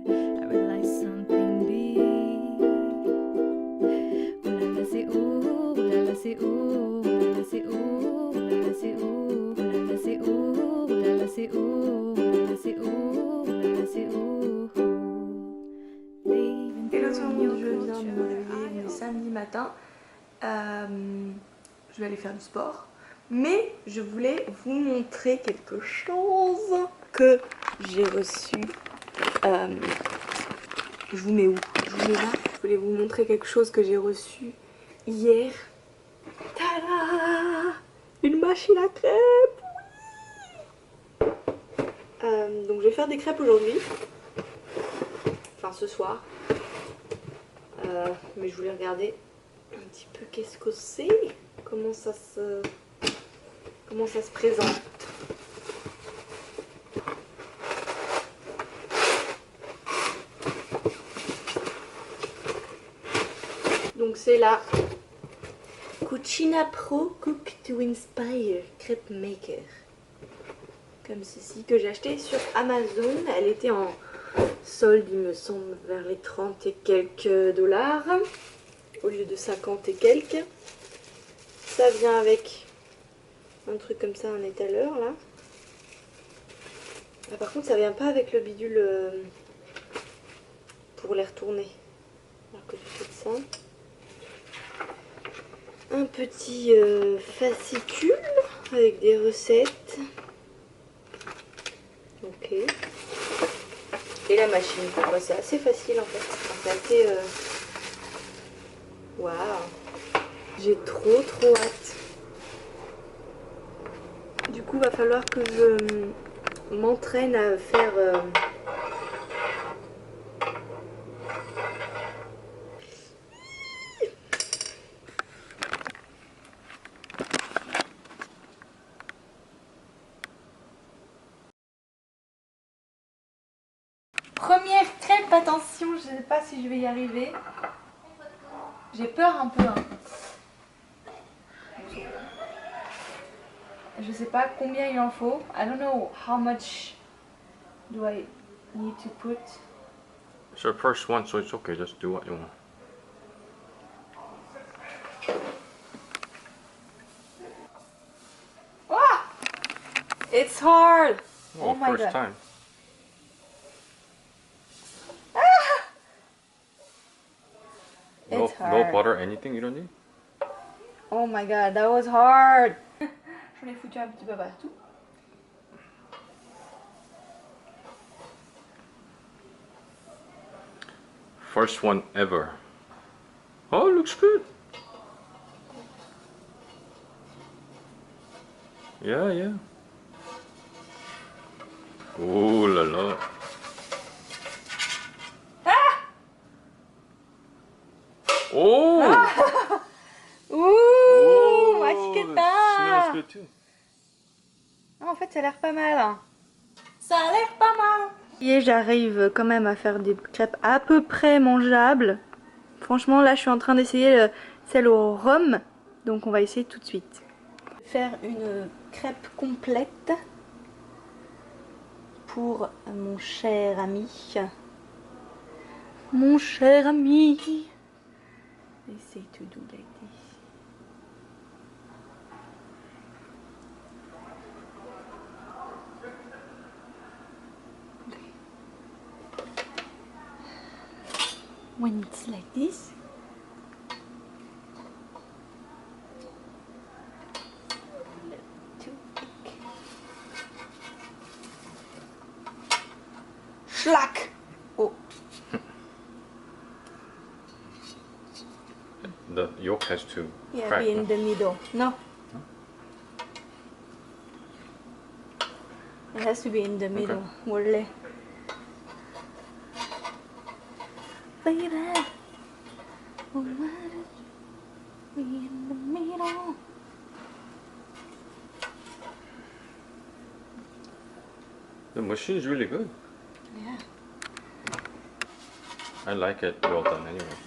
I realize something big. Ooh la la, c'est ooh, ooh la la, c'est ooh, ooh la la, c'est ooh, ooh la la, c'est ooh, ooh la la, c'est ooh, ooh la la, c'est ooh, ooh la la, c'est ooh, ooh la la, c'est ooh. Hello tout le monde, je viens de me réveiller, on est samedi matin. Je vais aller faire du sport. Mais je voulais vous montrer quelque chose que j'ai reçu. Je vous mets où? Je vous mets là. Je voulais vous montrer quelque chose que j'ai reçu hier. Tada! Une machine à crêpes! Oui. Donc je vais faire des crêpes aujourd'hui. Enfin ce soir. Mais je voulais regarder un petit peu qu'est-ce que c'est. Comment ça se présente. Donc c'est la Cucina Pro Cook to Inspire Crepe Maker. Comme ceci, que j'ai acheté sur Amazon. Elle était en solde, il me semble, vers les 30 et quelques dollars. Au lieu de 50 et quelques. Ça vient avec un truc comme ça, un étaleur là. Ah, par contre ça vient pas avec le bidule pour les retourner. Alors que j'ai fait ça. Un petit fascicule avec des recettes. Ok. Et la machine. Bah, c'est assez facile en fait. C'est assez... Waouh. J'ai trop hâte. Du coup, va falloir que je m'entraîne à faire... Première crêpe, attention, je sais pas si je vais y arriver. J'ai peur un peu. Hein. Je sais pas combien il en faut. I don't know how much do I need to put. It's your first one, so it's okay. Just do what you want. Ah! It's hard. Oh, my first God. time. No, It's no hard. butter, anything you don't need? Oh my god, that was hard. Je l'ai foutu un petit peu partout. First one ever. Oh, looks good. Yeah, yeah. Oh la la. Oh! Ouh, ma It chiqueta. smells good too. En fait, ça a l'air pas mal. Hein. Ça a l'air pas mal. Et j'arrive quand même à faire des crêpes à peu près mangeables. Franchement, là, je suis en train d'essayer celle au rhum. Donc, on va essayer tout de suite. Faire une crêpe complète pour mon cher ami. Mon cher ami. Essaye to do like this. When it's like this, Schlack! Oh. The yolk has to Yeah, crack. be in No? the middle. No. It has to be in the middle. Wole. Baby, oh, why did you be in the middle? The machine is really good. Yeah. I like it well done anyway.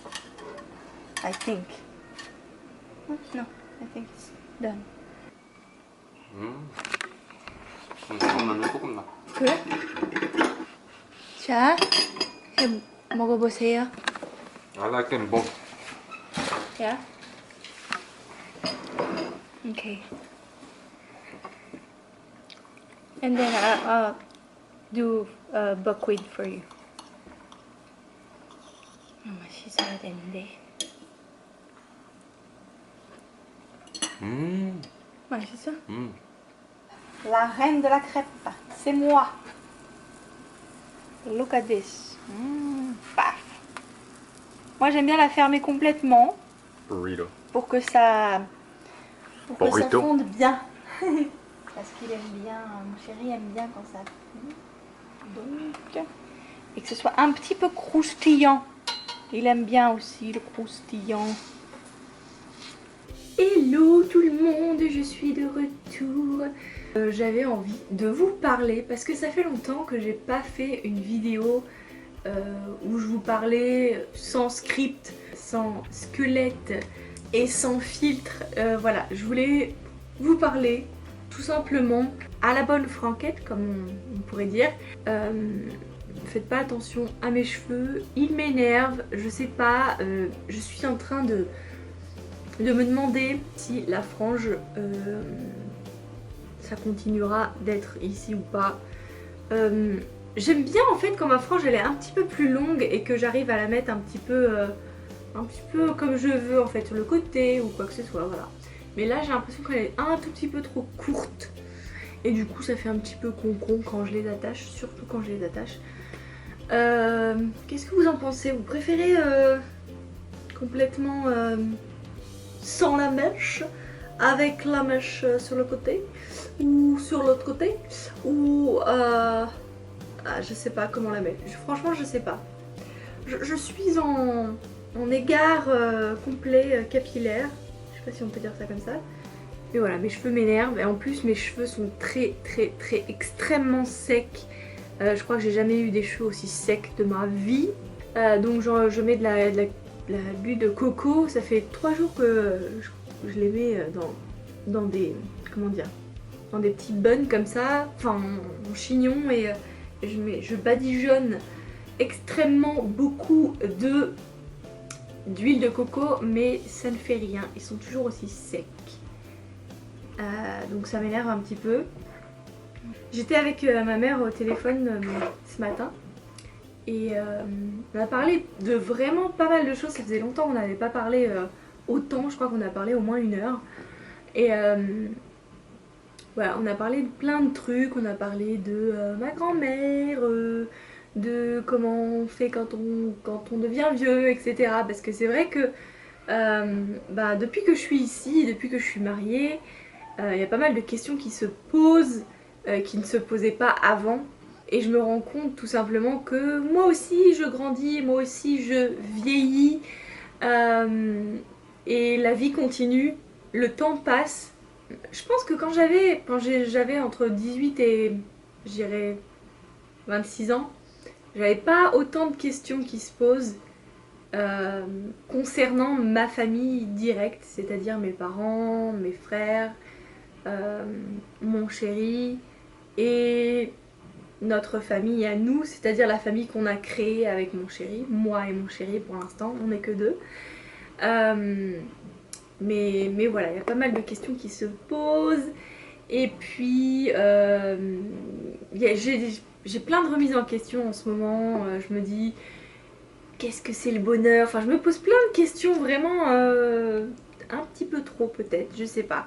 I think. No, I think it's done. 조금 나. 그래? 자, 먹어보세요. I like them both. Yeah? Okay. And then I'll do buckwheat for you. 맛있어야 되는데. 맛있어? La reine de la crêpe, c'est moi. Look at this. Paf. Moi j'aime bien la fermer complètement Burrito. pour que ça Burrito. fonde bien. Parce qu'il aime bien, mon chéri aime bien quand ça fond. Donc, et que ce soit un petit peu croustillant. Il aime bien aussi le croustillant. Hello tout le monde, je suis de retour. J'avais envie de vous parler parce que ça fait longtemps que j'ai pas fait une vidéo où je vous parlais sans script, sans squelette et sans filtre. Voilà, je voulais vous parler tout simplement à la bonne franquette, comme on pourrait dire. Faites pas attention à mes cheveux, ils m'énervent, je sais pas, je suis en train de me demander si la frange ça continuera d'être ici ou pas. J'aime bien en fait quand ma frange elle est un petit peu plus longue et que j'arrive à la mettre un petit peu comme je veux en fait sur le côté ou quoi que ce soit, voilà. Mais là j'ai l'impression qu'elle est un tout petit peu trop courte et du coup ça fait un petit peu concon quand je les attache, surtout quand je les attache. Qu'est-ce que vous en pensez? Vous préférez complètement sans la mèche, avec la mèche sur le côté ou sur l'autre côté, ou je sais pas comment la mettre. Franchement je sais pas. Je suis en égard complet capillaire, je sais pas si on peut dire ça comme ça. Mais voilà, mes cheveux m'énervent et en plus mes cheveux sont très extrêmement secs. Je crois que j'ai jamais eu des cheveux aussi secs de ma vie. Donc je mets de l'huile de coco. Ça fait 3 jours que je les mets dans des, comment dire, dans des petits buns comme ça, enfin en chignon, et je badigeonne extrêmement beaucoup d'huile de coco, mais ça ne fait rien. Ils sont toujours aussi secs. Donc ça m'énerve un petit peu. J'étais avec ma mère au téléphone ce matin et on a parlé de vraiment pas mal de choses. Ça faisait longtemps qu'on n'avait pas parlé autant, je crois qu'on a parlé au moins 1 heure. Et voilà, on a parlé de plein de trucs, on a parlé de ma grand-mère, de comment on fait quand on devient vieux, etc. Parce que c'est vrai que depuis que je suis ici, depuis que je suis mariée, il y a pas mal de questions qui se posent, qui ne se posaient pas avant. Et je me rends compte tout simplement que moi aussi je grandis, moi aussi je vieillis. Et la vie continue, le temps passe. Je pense que quand j'avais entre 18 et je dirais 26 ans, j'avais pas autant de questions qui se posent concernant ma famille directe, c'est-à-dire mes parents, mes frères, mon chéri et notre famille à nous, c'est-à-dire la famille qu'on a créée avec mon chéri. Moi et mon chéri pour l'instant, on n'est que 2. Mais voilà, il y a pas mal de questions qui se posent. Et puis j'ai plein de remises en question en ce moment. Je me dis, qu'est-ce que c'est le bonheur? Enfin, je me pose plein de questions vraiment un petit peu trop peut-être, je sais pas.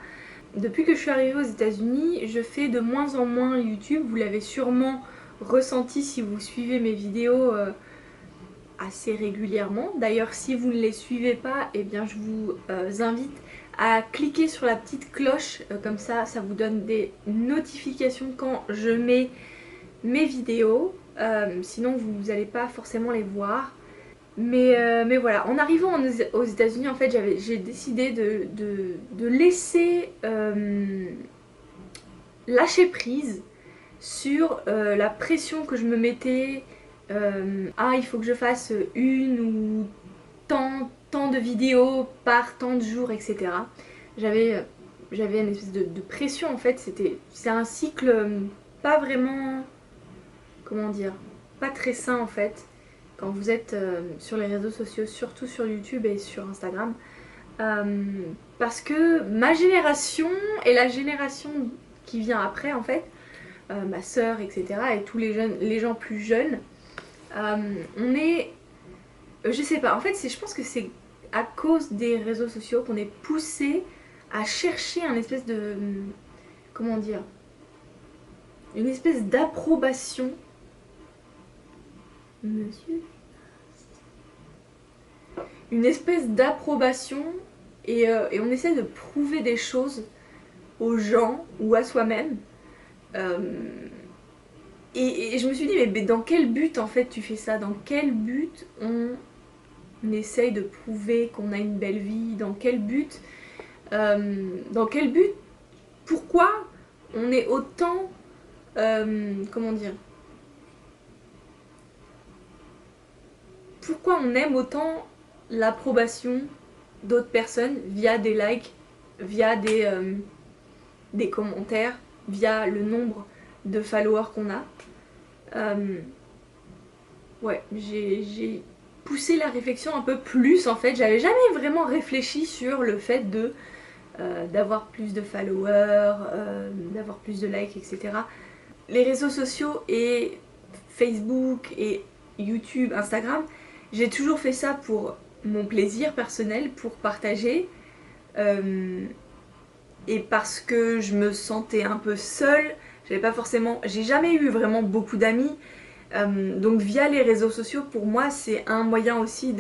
Depuis que je suis arrivée aux États-Unis, je fais de moins en moins YouTube. Vous l'avez sûrement ressenti si vous suivez mes vidéos assez régulièrement. D'ailleurs, si vous ne les suivez pas, eh bien je vous invite à cliquer sur la petite cloche, comme ça vous donne des notifications quand je mets mes vidéos. Sinon vous n'allez pas forcément les voir. Mais voilà, en arrivant aux États-Unis, en fait, j'ai décidé de laisser lâcher prise sur la pression que je me mettais. Il faut que je fasse 1 ou tant de vidéos par tant de jours, etc. J'avais une espèce de pression en fait. C'est un cycle pas vraiment, comment dire, pas très sain en fait. quand vous êtes sur les réseaux sociaux, surtout sur YouTube et sur Instagram. Parce que ma génération et la génération qui vient après en fait, ma soeur etc. et tous les gens plus jeunes, on est... je sais pas, en fait je pense que c'est à cause des réseaux sociaux qu'on est poussé à chercher un espèce de... comment dire, une espèce d'approbation. Monsieur, une espèce d'approbation et on essaie de prouver des choses aux gens ou à soi-même. Et je me suis dit, mais dans quel but en fait tu fais ça? Dans quel but on essaye de prouver qu'on a une belle vie? Dans quel but pourquoi on est autant... comment dire? Pourquoi on aime autant l'approbation d'autres personnes via des likes, via des commentaires, via le nombre de followers qu'on a. Ouais, j'ai poussé la réflexion un peu plus en fait. J'avais jamais vraiment réfléchi sur le fait d'avoir plus de followers, d'avoir plus de likes, etc. Les réseaux sociaux et Facebook et YouTube, Instagram, j'ai toujours fait ça pour mon plaisir personnel, pour partager, et parce que je me sentais un peu seule. J'ai jamais eu vraiment beaucoup d'amis, donc via les réseaux sociaux pour moi c'est un moyen aussi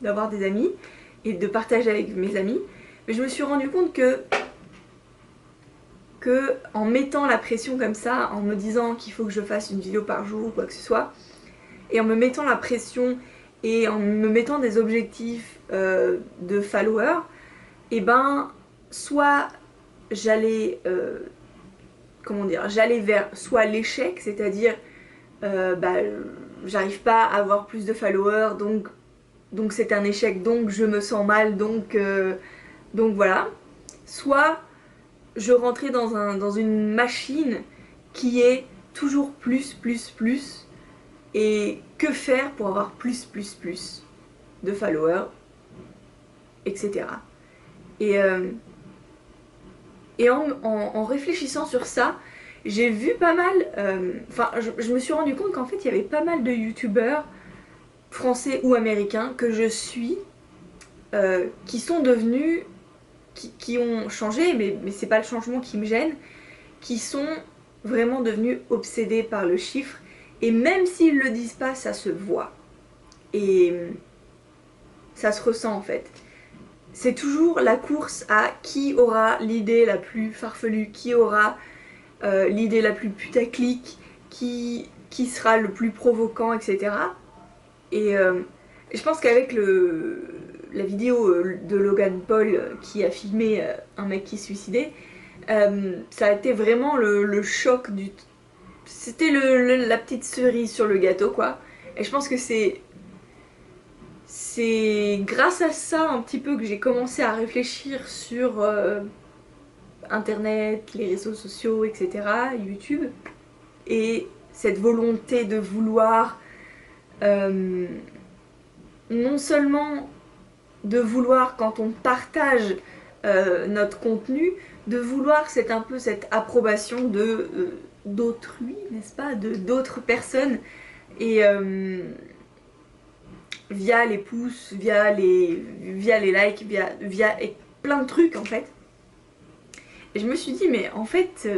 d'avoir des amis et de partager avec mes amis. Mais je me suis rendu compte que en mettant la pression comme ça, en me disant qu'il faut que je fasse une vidéo par jour ou quoi que ce soit, et en me mettant la pression et en me mettant des objectifs de followers, et ben soit j'allais j'allais vers soit l'échec, c'est-à-dire j'arrive pas à avoir plus de followers, donc c'est un échec, donc je me sens mal, donc voilà. Soit je rentrais dans une machine qui est toujours plus, et que faire pour avoir plus de followers, etc. Et en réfléchissant sur ça, j'ai vu pas mal, je me suis rendu compte qu'en fait il y avait pas mal de youtubeurs français ou américains que je suis, qui sont devenus, qui ont changé, mais c'est pas le changement qui me gêne, qui sont vraiment devenus obsédés par le chiffre, et même s'ils le disent pas, ça se voit. Et ça se ressent en fait. C'est toujours la course à qui aura l'idée la plus farfelue, qui aura l'idée la plus putaclic, qui sera le plus provoquant, etc. Et je pense qu'avec la vidéo de Logan Paul qui a filmé un mec qui se suicidait, ça a été vraiment le choc du... C'était la petite cerise sur le gâteau quoi. Et je pense que c'est grâce à ça un petit peu que j'ai commencé à réfléchir sur internet, les réseaux sociaux, etc., YouTube, et cette volonté de vouloir non seulement de vouloir quand on partage notre contenu, de vouloir un peu cette approbation d'autrui, n'est-ce pas, d'autres personnes, et via les pouces, via les likes, via plein de trucs en fait. Et je me suis dit mais en fait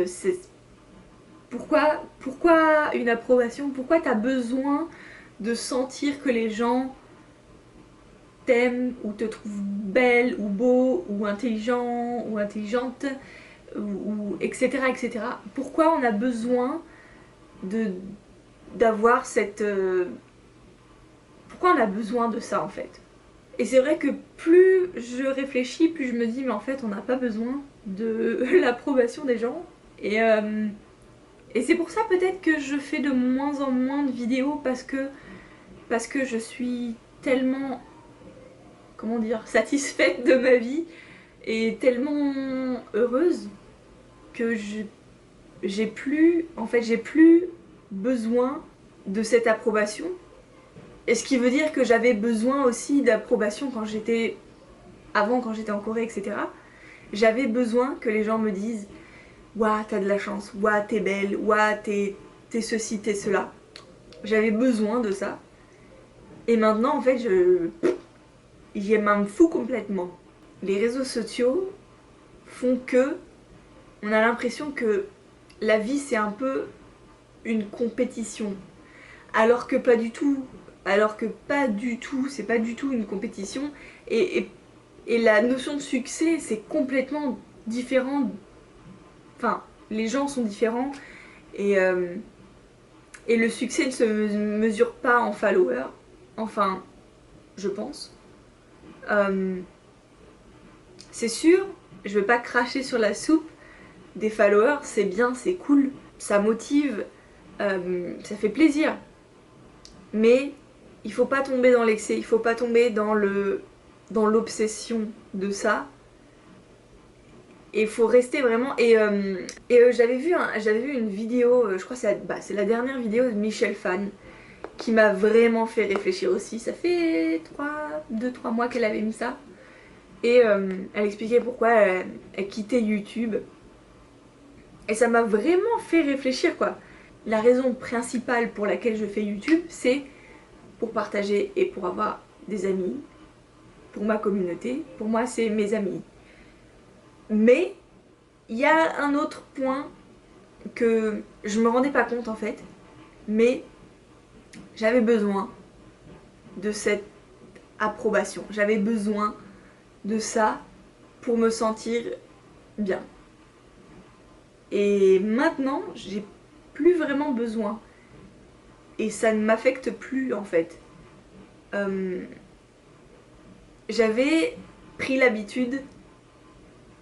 pourquoi une approbation? Pourquoi t'as besoin de sentir que les gens t'aiment ou te trouvent belle ou beau ou intelligent ou intelligente ou etc. etc. Pourquoi on a besoin d'avoir cette... Pourquoi on a besoin de ça en fait? Et c'est vrai que plus je réfléchis, plus je me dis mais en fait on n'a pas besoin de l'approbation des gens. Et c'est pour ça peut-être que je fais de moins en moins de vidéos parce que je suis tellement, comment dire, satisfaite de ma vie et tellement heureuse que j'ai plus besoin de cette approbation. Et ce qui veut dire que j'avais besoin aussi d'approbation quand j'étais en Corée, etc. J'avais besoin que les gens me disent « Ouah, t'as de la chance, ouah, t'es belle, ouah, t'es ceci, t'es cela ». J'avais besoin de ça. Et maintenant, en fait, j'y m'en fous complètement. Les réseaux sociaux font que on a l'impression que la vie, c'est un peu une compétition. Alors que pas du tout. C'est pas du tout une compétition. Et la notion de succès, c'est complètement différent. Enfin, les gens sont différents. Et le succès ne se mesure pas en followers. Enfin, je pense. C'est sûr, je vais pas cracher sur la soupe. Des followers, c'est bien, c'est cool. Ça motive, ça fait plaisir. Mais il faut pas tomber dans l'excès, il faut pas tomber dans l'obsession de ça. Et il faut rester vraiment... j'avais vu une vidéo, je crois que c'est la dernière vidéo de Michelle Phan, qui m'a vraiment fait réfléchir aussi. Ça fait 2-3 mois qu'elle avait mis ça. Et elle expliquait pourquoi elle quittait YouTube. Et ça m'a vraiment fait réfléchir, quoi. La raison principale pour laquelle je fais YouTube, c'est pour partager et pour avoir des amis, pour ma communauté. Pour moi, c'est mes amis. Mais il y a un autre point que je me rendais pas compte en fait, mais j'avais besoin de cette approbation. J'avais besoin de ça pour me sentir bien. Et maintenant, j'ai plus vraiment besoin. Et ça ne m'affecte plus en fait. J'avais pris l'habitude,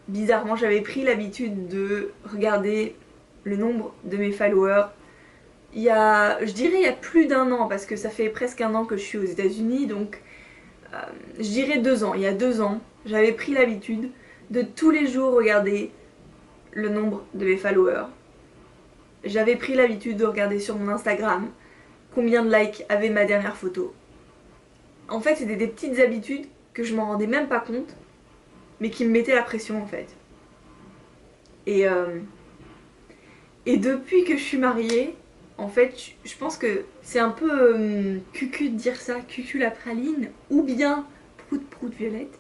bizarrement j'avais pris l'habitude de regarder le nombre de mes followers. Je dirais il y a plus d'1 an, parce que ça fait presque 1 an que je suis aux États-Unis, donc je dirais 2 ans. Il y a 2 ans, j'avais pris l'habitude de tous les jours regarder le nombre de mes followers. J'avais pris l'habitude de regarder sur mon Instagram combien de likes avait ma dernière photo. En fait, c'était des petites habitudes que je m'en rendais même pas compte, mais qui me mettaient la pression en fait. Et depuis que je suis mariée, en fait, je pense que c'est un peu cucu de dire ça, cucu la praline, ou bien prout prout Violette.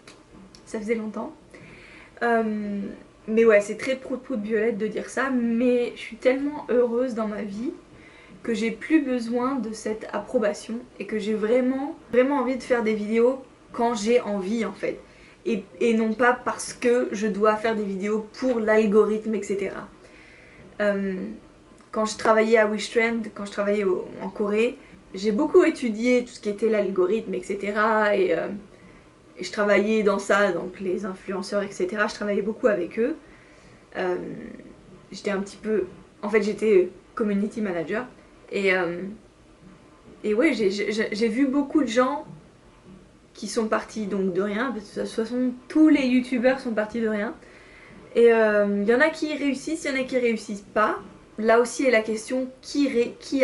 Ça faisait longtemps. Mais ouais, c'est très prout prout Violette de dire ça, mais je suis tellement heureuse dans ma vie que j'ai plus besoin de cette approbation et que j'ai vraiment envie de faire des vidéos quand j'ai envie en fait. Et non pas parce que je dois faire des vidéos pour l'algorithme, etc. Quand je travaillais à Wishtrend, quand je travaillais en Corée, j'ai beaucoup étudié tout ce qui était l'algorithme, etc. Et je travaillais dans ça, donc les influenceurs, etc. Je travaillais beaucoup avec eux. J'étais un petit peu... En fait, j'étais community manager. Et ouais, j'ai vu beaucoup de gens qui sont partis donc de rien. De toute façon, tous les youtubeurs sont partis de rien. Et il y en a qui réussissent, il y en a qui réussissent pas. Là aussi est la question qui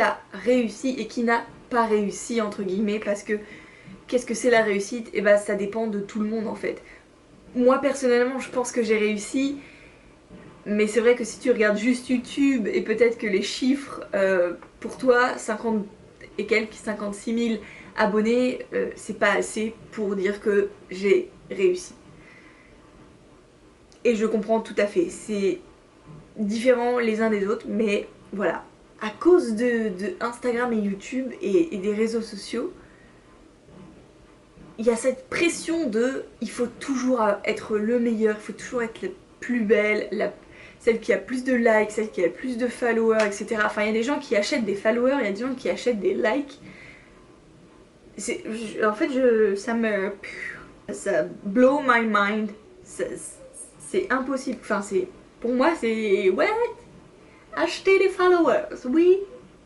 a réussi et qui n'a pas réussi entre guillemets, parce que qu'est-ce que c'est la réussite? Et bah ça dépend de tout le monde en fait. Moi personnellement je pense que j'ai réussi, mais c'est vrai que si tu regardes juste YouTube et peut-être que les chiffres pour toi 50 et quelques 56 000 abonnés c'est pas assez pour dire que j'ai réussi. Et je comprends tout à fait, c'est différent les uns des autres, mais voilà. À cause de Instagram et YouTube et des réseaux sociaux, il y a cette pression de il faut toujours être le meilleur, il faut toujours être la plus belle, celle qui a plus de likes, celle qui a plus de followers, etc. Enfin, il y a des gens qui achètent des followers, il y a des gens qui achètent des likes. En fait, ça blow my mind. C'est impossible. Enfin, pour moi, c'est... What? Acheter des followers, oui.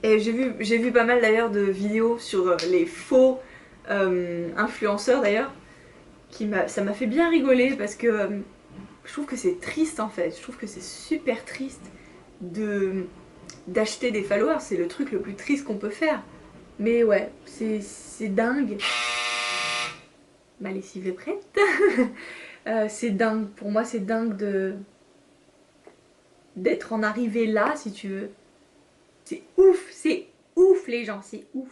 Et j'ai vu pas mal d'ailleurs de vidéos sur les faux influenceurs d'ailleurs. Ça m'a fait bien rigoler parce que je trouve que c'est triste en fait. Je trouve que c'est super triste d'acheter des followers. C'est le truc le plus triste qu'on peut faire. Mais ouais, c'est dingue. Ma lessive est prête. C'est dingue, pour moi c'est dingue d'être en arrivée là, si tu veux. C'est ouf les gens, c'est ouf.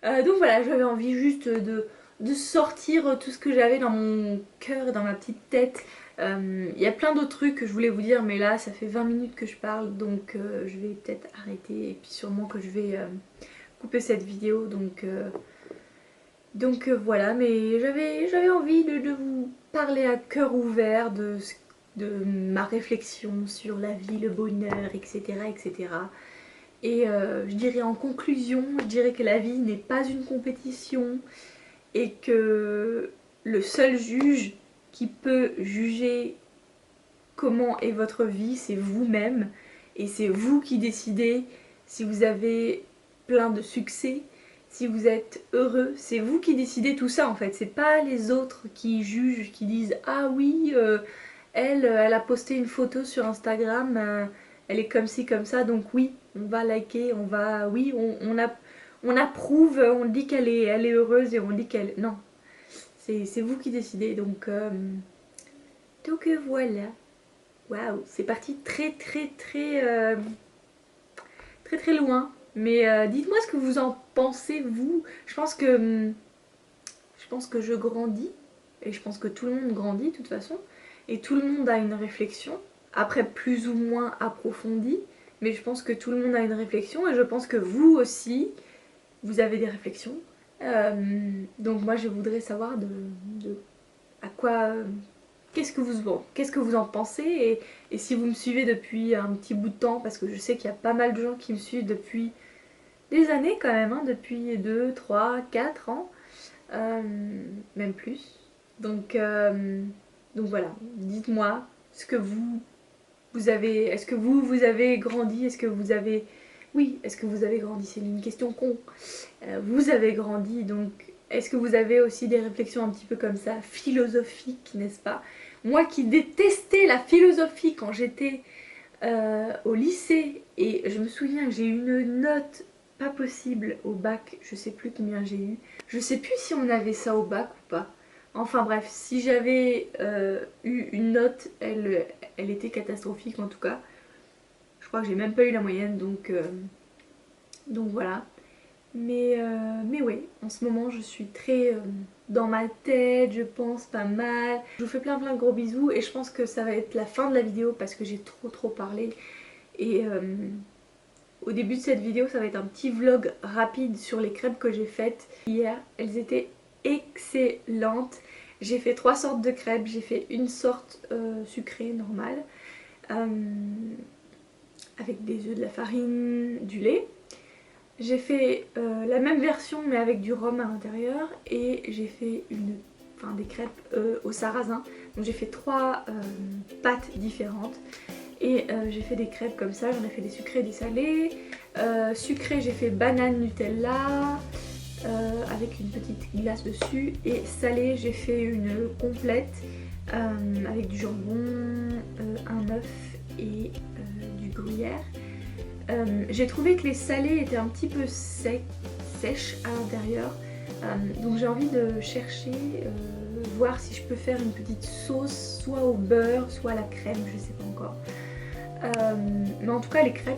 Donc voilà, j'avais envie juste de sortir tout ce que j'avais dans mon cœur et dans ma petite tête. Il y a plein d'autres trucs que je voulais vous dire, mais là ça fait 20 minutes que je parle, donc je vais peut-être arrêter et puis sûrement que je vais couper cette vidéo. Donc voilà, mais j'avais envie de vous parler à cœur ouvert de ma réflexion sur la vie, le bonheur, etc. etc. Et je dirais en conclusion, je dirais que la vie n'est pas une compétition et que le seul juge qui peut juger comment est votre vie, c'est vous-même. Et c'est vous qui décidez si vous avez plein de succès, si vous êtes heureux. C'est vous qui décidez tout ça en fait. C'est pas les autres qui jugent, qui disent « Ah oui, elle a posté une photo sur Instagram, elle est comme ci, comme ça, donc oui, on va liker, on va... Oui, on approuve, on dit qu'elle est heureuse et on dit qu'elle... Non, c'est vous qui décidez, donc voilà. Waouh, c'est parti très loin. Mais dites-moi ce que vous en pensez, vous. Je pense que je grandis, et je pense que tout le monde grandit de toute façon, et tout le monde a une réflexion, après plus ou moins approfondie, mais je pense que tout le monde a une réflexion, et je pense que vous aussi, vous avez des réflexions. Donc moi je voudrais savoir à quoi... Qu'est-ce que vous en pensez, et si vous me suivez depuis un petit bout de temps, parce que je sais qu'il y a pas mal de gens qui me suivent depuis des années quand même, hein, depuis 2, 3, 4 ans, même plus. Donc voilà, dites-moi ce que vous avez, est-ce que vous avez grandi, est-ce que vous avez... Oui, est-ce que vous avez grandi? C'est une question con. Vous avez grandi, donc est-ce que vous avez aussi des réflexions un petit peu comme ça, philosophiques, n'est-ce pas? Moi qui détestais la philosophie quand j'étais au lycée, et je me souviens que j'ai eu une note pas possible au bac, je sais plus combien j'ai eu. Je sais plus si on avait ça au bac ou pas. Enfin bref, si j'avais eu une note, elle était catastrophique en tout cas. Je crois que j'ai même pas eu la moyenne, donc voilà. Mais ouais, en ce moment je suis très dans ma tête, je pense pas mal. Je vous fais plein de gros bisous, et je pense que ça va être la fin de la vidéo parce que j'ai trop parlé. Et au début de cette vidéo, ça va être un petit vlog rapide sur les crêpes que j'ai faites hier. Elles étaient excellentes. J'ai fait 3 sortes de crêpes. J'ai fait une sorte sucrée normale, avec des œufs, de la farine, du lait. J'ai fait la même version mais avec du rhum à l'intérieur, et j'ai fait des crêpes au sarrasin. Donc j'ai fait 3 pâtes différentes, et j'ai fait des crêpes comme ça. J'en ai fait des sucrées et des salées. Sucré, j'ai fait banane Nutella avec une petite glace dessus, et salé, j'ai fait une complète avec du jambon, un œuf et du gruyère. J'ai trouvé que les salés étaient un petit peu sèches à l'intérieur, donc j'ai envie de chercher, voir si je peux faire une petite sauce, soit au beurre, soit à la crème, je sais pas encore. Mais en tout cas les crêpes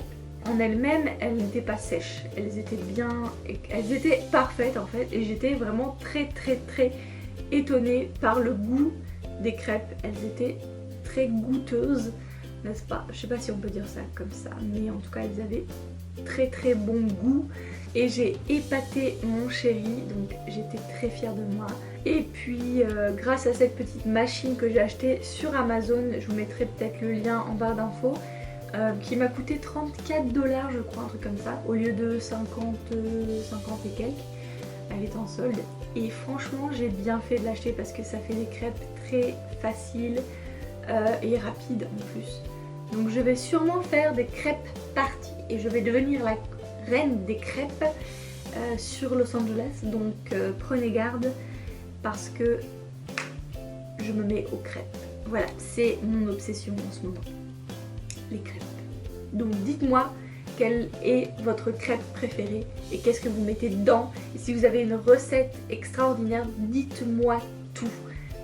en elles-mêmes, elles n'étaient pas sèches, elles étaient elles étaient parfaites en fait, et j'étais vraiment très étonnée par le goût des crêpes. Elles étaient très goûteuses, n'est-ce pas? Je sais pas si on peut dire ça comme ça, mais en tout cas elles avaient très bon goût, et j'ai épaté mon chéri, donc j'étais très fière de moi. Et puis grâce à cette petite machine que j'ai achetée sur Amazon, je vous mettrai peut-être le lien en barre d'infos, qui m'a coûté 34 $, je crois, un truc comme ça, au lieu de 50 et quelques. Elle est en solde, et franchement j'ai bien fait de l'acheter parce que ça fait des crêpes très faciles et rapides en plus. Donc je vais sûrement faire des crêpes parties, et je vais devenir la reine des crêpes sur Los Angeles, donc prenez garde parce que je me mets aux crêpes. Voilà, c'est mon obsession en ce moment, les crêpes. Donc dites-moi quelle est votre crêpe préférée et qu'est-ce que vous mettez dedans. Et si vous avez une recette extraordinaire, dites-moi tout.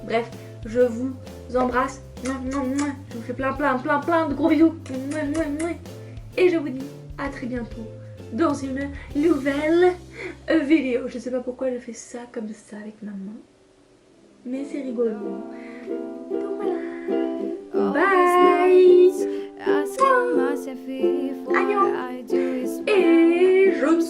Bref, je vous embrasse. Je vous fais plein de gros bisous. Et je vous dis à très bientôt dans une nouvelle vidéo. Je sais pas pourquoi je fais ça comme ça avec ma main, mais c'est rigolo. Donc voilà. Bye. Asking myself if what Annyeong. I do is Et je